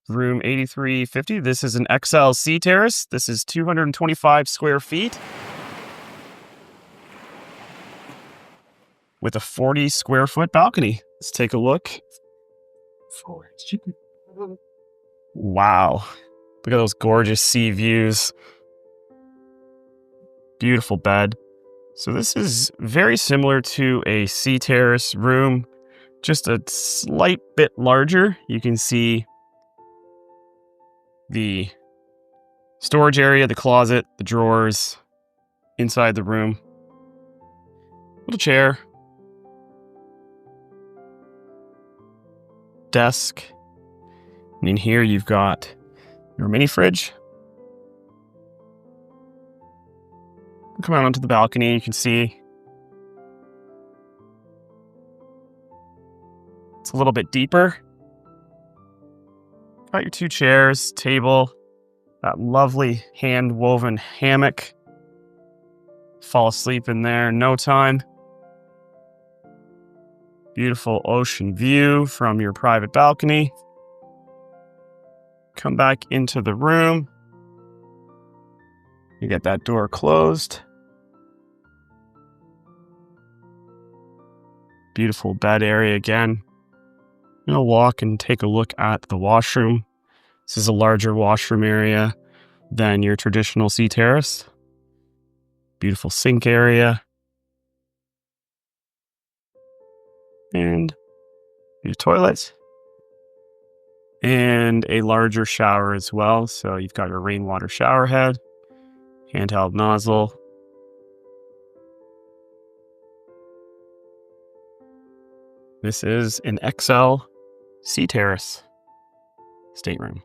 room 8350. This is an XL Sea Terrace. This is 225 square feet with a 40 square foot balcony. Let's take a look. Wow. Look at those gorgeous sea views. Beautiful bed. So this is very similar to a sea terrace room, just a slight bit larger. You can see the storage area, the closet, the drawers inside the room. Little chair, desk, and in here you've got your mini fridge. Come out onto the balcony, you can see it's a little bit deeper. Got your 2 chairs, table, that lovely hand-woven hammock. Fall asleep in there in no time. Beautiful ocean view from your private balcony. Come back into the room. You get that door closed. Beautiful bed area again. I'm gonna walk and take a look at the washroom. This is a larger washroom area than your traditional sea terrace. Beautiful sink area. And your toilet. And a larger shower as well. So you've got your rainwater shower head, handheld nozzle. This is an XL Sea Terrace stateroom.